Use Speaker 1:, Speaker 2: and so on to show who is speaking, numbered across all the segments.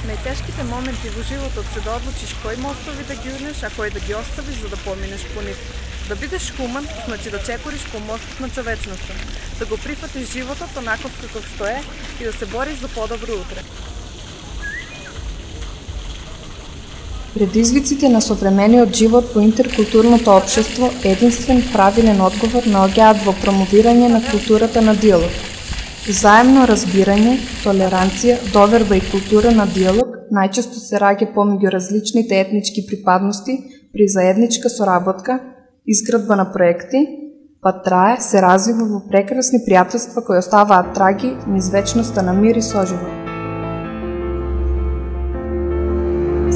Speaker 1: Најтешките моменти во животот се да одлучиш кои мостови да ги урнеш, а кои да ги оставиш за да поминеш по нив. Да бидеш хуман, значи да чекориш по мостот на човечноста, да го прифатиш животот онаков каков што е и да се бориш за подобро утре.
Speaker 2: Предизвиците на современиот живот во интеркултурното општество единствен правилен одговор наоѓаат во промовирање на културата на диалог. Заемно разбирање, толеранција, доверба и култура на диалог најчесто се раѓа помеѓу различните етнички припадности при заедничка соработка, изградба на проекти, па трае, се развива во прекрасни пријателства кои оставаат траги низ вечноста на мир и соживот.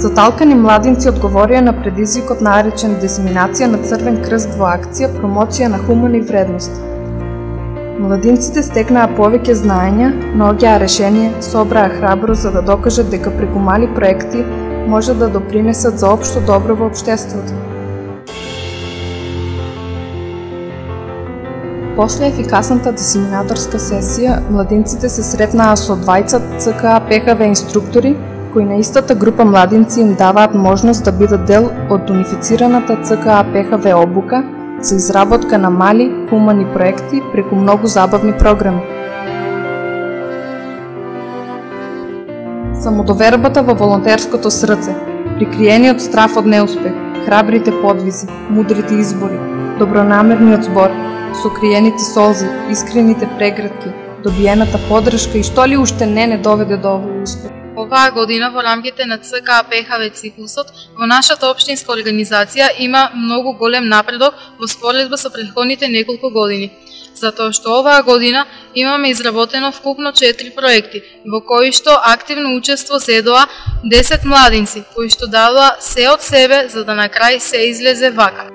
Speaker 2: Заталкани младинци одговорија на предизвикот наречен дисеминација на Црвен крст во акција промоција на хумани вредности. Младинците стекнаа повеќе знаења, наоѓаа решение, собраа храброст за да докажат дека преку мали проекти може да допринесат за општо добро во општеството. После ефикасната дисеминаторска сесија, младинците се сретнаа со двајца ЦКА ПХВ инструктори, кои на истата група младинци им даваат можност да бидат дел од унифицираната ЦКА ПХВ обука за изработка на мали, хумани проекти преку многу забавни програми. Самодовербата во волонтерското срце, прикриениот страф од неуспех, храбрите подвизи, мудрите избори, добронамерниот збор, сокриените солзи, искрените прегратки, добиената поддршка и што ли уште не доведе до овој успех.
Speaker 3: Оваа година во рамките на ЦКА ПХВ циклусот во нашата општинска организација има многу голем напредок во споредба со претходните неколку години, затоа што оваа година имаме изработено вкупно 4 проекти, во кои што активно учество зедоа 10 младинци, кои што дадоа се од себе за да на крај се излезе вака.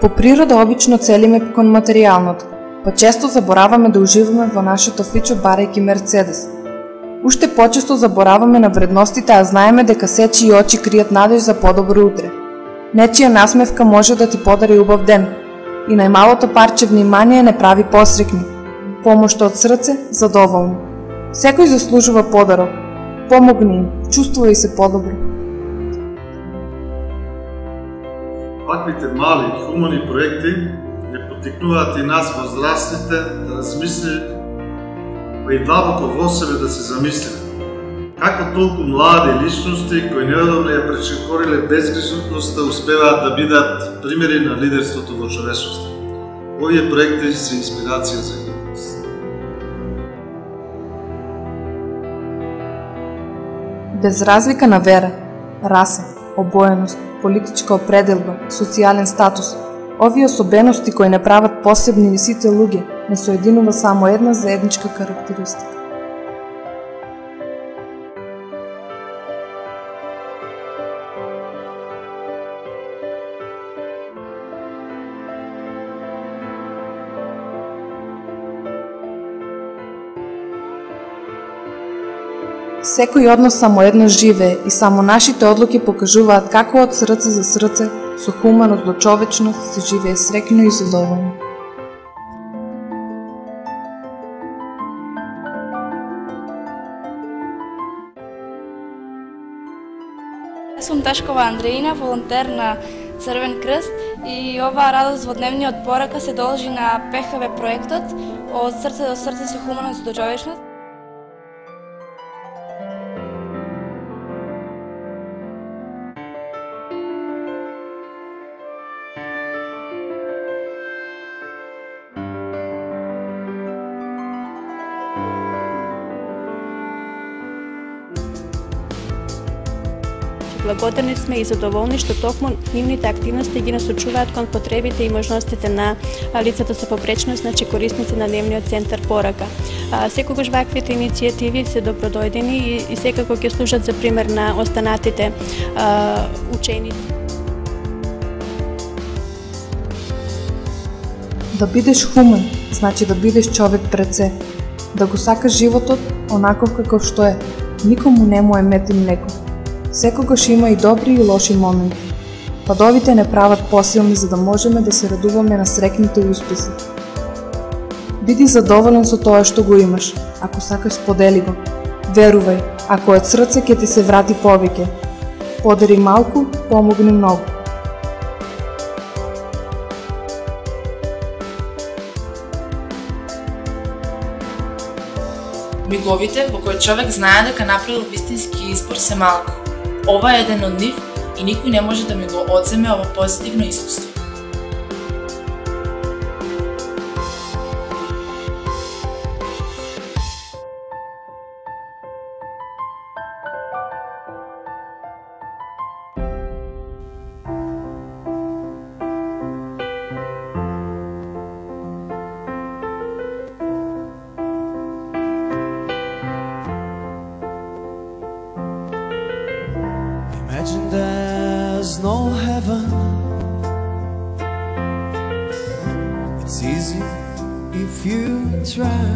Speaker 2: По природа обично целиме кон материјалното, па често забораваме да уживаме во нашето фичо барајќи Мерцедес. Уште почесто забораваме на вредностите, а знаеме дека сечи очи кријат надеж за подобро утре. Нечија насмевка може да ти подари убав ден. И најмалото парче внимание не прави посрекни. Помошта од срце задоволни. Секој заслужува подарок. Помогни им, чувствувај се подобро.
Speaker 4: Ваквите мали хумани проекти не потикнуваат и нас возрастните да размислиме, па и длабоко во себе да се замислиме. Како толку млади личности кои неодамна ја пречекориле безгрешността успеваат да бидат примери на лидерството во човечноста. Овие проекти се инспирација за нас.
Speaker 2: Без разлика на вера, раса, обоеност, политичка определба, социјален статус, овие особености кои не прават посебни сите луѓе, не соединува само една заедничка карактеристика. Секој од нас само еднаш живее и само нашите одлуки покажуваат како од срце за срце, со хуманост до човечност се живее среќно и задоволно.
Speaker 5: Јас сум Ташкова Андреина, волонтер на Црвен крст и оваа радост во дневниот порака се должи на ПХВ проектот од срце до срце со хуманост до човечност.
Speaker 6: Благодарни сме и задоволни што токму нивните активности ги насочуваат кон потребите и можностите на лицата со попречност, значи корисници на дневниот центар порака. Секогаш ваквите иницијативи се добродојдени и секако ќе служат за пример на останатите ученици.
Speaker 2: Да бидеш хумен, значи да бидеш човек пред се, да го сакаш животот онаков каков што е, никому не му е мед и млеко. Секогаш има и добри и лоши моменти. Падовите не прават посилни за да можеме да се радуваме на срекните успеси. Биди задоволен со тоа што го имаш. Ако сакаш, сподели го. Верувај, ако од срце ќе ти се врати повеќе. Подари малку, помогни многу.
Speaker 7: Миговите во кои човек знае дека направил вистински избор се малку. Ова е еден од нив и никој не може да ми го одземе ова позитивно искуство.
Speaker 8: Imagine there's no heaven. It's easy if you try.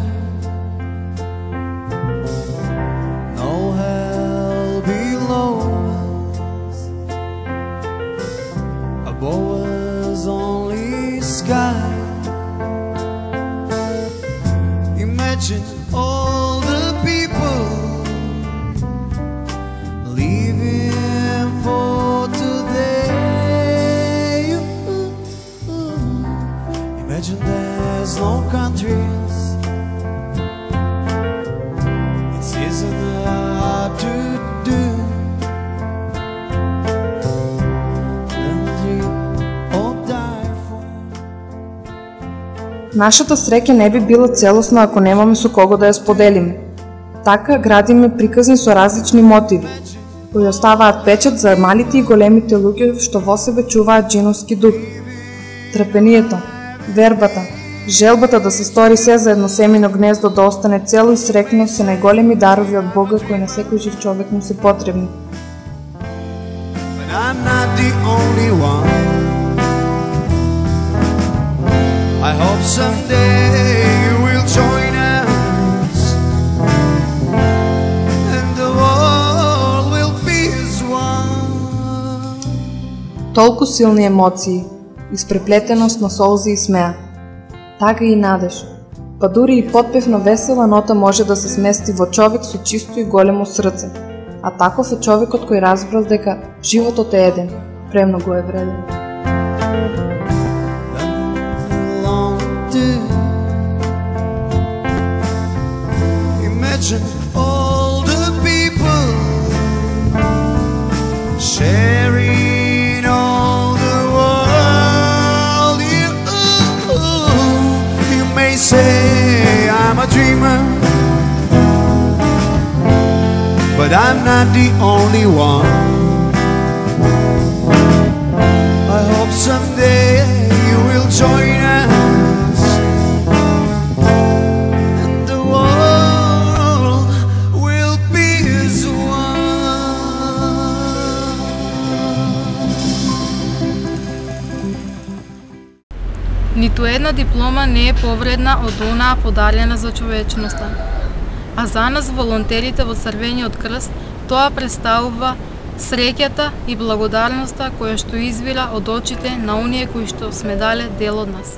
Speaker 8: No hell below us. Above us only sky. Imagine all the people living for today. Imagine there's no countries. It's isn't hard to do. And dream or die for.
Speaker 2: Нашата среќа не би била целосна ако немаме со кого да ја споделиме. Така градиме приказни со различни мотиви, кои оставаат печат за малите и големите луѓе што во себе чуваат джиновски дух. Трпението, вербата, желбата да се стори се за едно семино гнездо да остане цело и срекно се најголеми дарови од Бога кои на секој жив човек му се потребни.
Speaker 8: But I'm not the only one. I hope someday you will join us, and the world will be as one.
Speaker 2: Толку силни емоции, испреплетеност на солзи и смеа. Тага и надеж. Па дури и подпев на весела нота може да се смести во човек со чисто и големо срце. А таков е човекот кој разбрал дека животот е еден, премногу е вреден.
Speaker 8: Imagine all the people sharing all the world. You may say I'm a dreamer, but I'm not the only one. I hope someday you will join us, and the world will be as one.
Speaker 3: Ниту една диплома не е повредна од онаа подарена за човечноста. А за нас, волонтерите во Црвениот крст, тоа представува среќата и благодарноста која што извира од очите на оние кои што сме дале дел од нас.